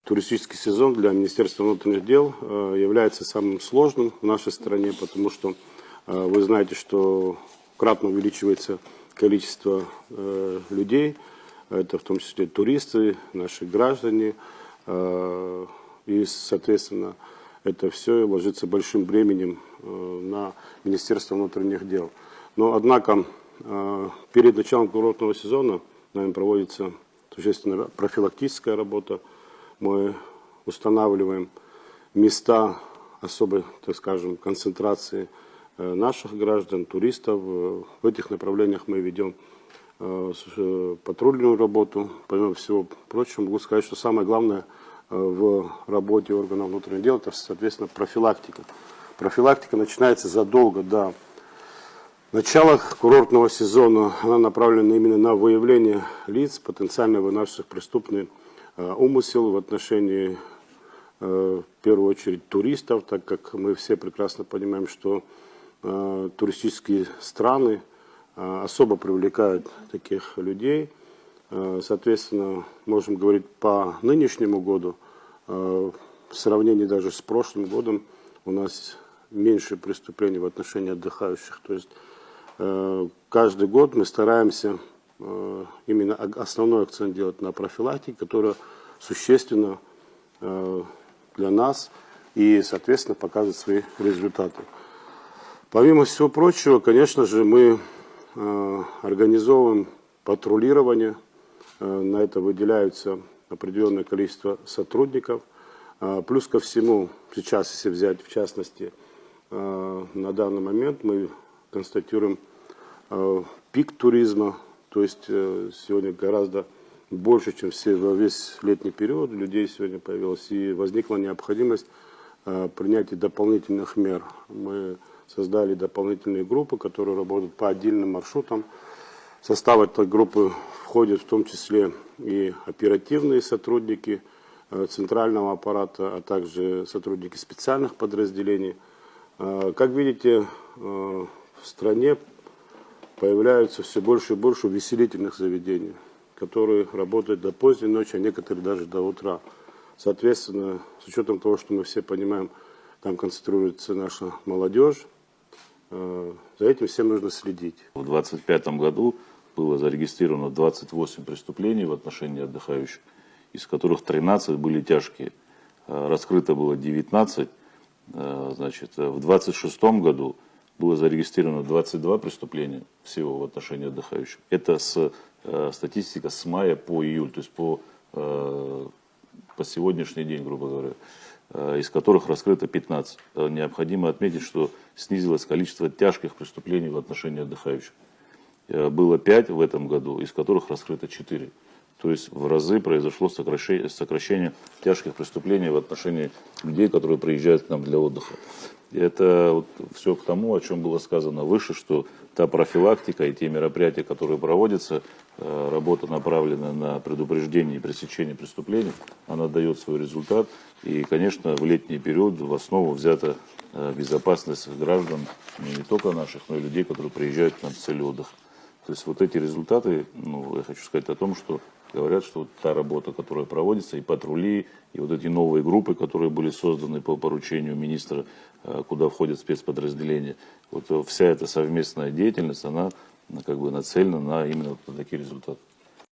туристический сезон для Министерства внутренних дел является самым сложным в нашей стране, потому что вы знаете, что кратно увеличивается количество людей, это в том числе туристы, наши граждане, и, соответственно, это все ложится большим бременем на Министерство внутренних дел. Но, однако, перед началом курортного сезона нами проводится существенная профилактическая работа. Мы устанавливаем места особой, так скажем, концентрации наших граждан, туристов. В этих направлениях мы ведем патрульную работу. Помимо всего прочего, могу сказать, что самое главное в работе органов внутренних дел — это, соответственно, профилактика. Профилактика начинается задолго до начала курортного сезона. Она направлена именно на выявление лиц, потенциально выносящих преступный умысел в отношении, в первую очередь, туристов, так как мы все прекрасно понимаем, что туристические страны особо привлекают таких людей. Соответственно, можем говорить по нынешнему году, в сравнении даже с прошлым годом у нас меньше преступлений в отношении отдыхающих. То есть каждый год мы стараемся именно основной акцент делать на профилактике, которая существенна для нас и, соответственно, показывает свои результаты. Помимо всего прочего, конечно же, мы организовываем патрулирование. На это выделяются определенное количество сотрудников. Плюс ко всему, сейчас, если взять в частности, на данный момент мы констатируем пик туризма. То есть сегодня гораздо больше, чем во весь летний период, людей сегодня появилась, и возникла необходимость принятия дополнительных мер. Мы создали дополнительные группы, которые работают по отдельным маршрутам. В состав этой группы входят в том числе и оперативные сотрудники центрального аппарата, а также сотрудники специальных подразделений. Как видите, в стране появляются все больше и больше увеселительных заведений, которые работают до поздней ночи, а некоторые даже до утра. Соответственно, с учетом того, что мы все понимаем, там концентрируется наша молодежь, за этим всем нужно следить. В 2025 году было зарегистрировано 28 преступлений в отношении отдыхающих, из которых 13 были тяжкие. Раскрыто было 19. Значит, в 2026 году было зарегистрировано 22 преступления всего в отношении отдыхающих. Это статистика с мая по июль, то есть по сегодняшний день, грубо говоря, из которых раскрыто 15. Необходимо отметить, что снизилось количество тяжких преступлений в отношении отдыхающих. Было 5 в этом году, из которых раскрыто 4. То есть в разы произошло сокращение тяжких преступлений в отношении людей, которые приезжают к нам для отдыха. И это вот все к тому, о чем было сказано выше, что та профилактика и те мероприятия, которые проводятся, работа направлена на предупреждение и пресечение преступлений, она дает свой результат. И, конечно, в летний период в основу взята безопасность граждан, не только наших, но и людей, которые приезжают к нам с целью отдыха. То есть вот эти результаты, я хочу сказать о том, что говорят, что вот та работа, которая проводится, и патрули, и вот эти новые группы, которые были созданы по поручению министра, куда входят спецподразделения, вот вся эта совместная деятельность, она как бы нацелена на именно вот такие результаты.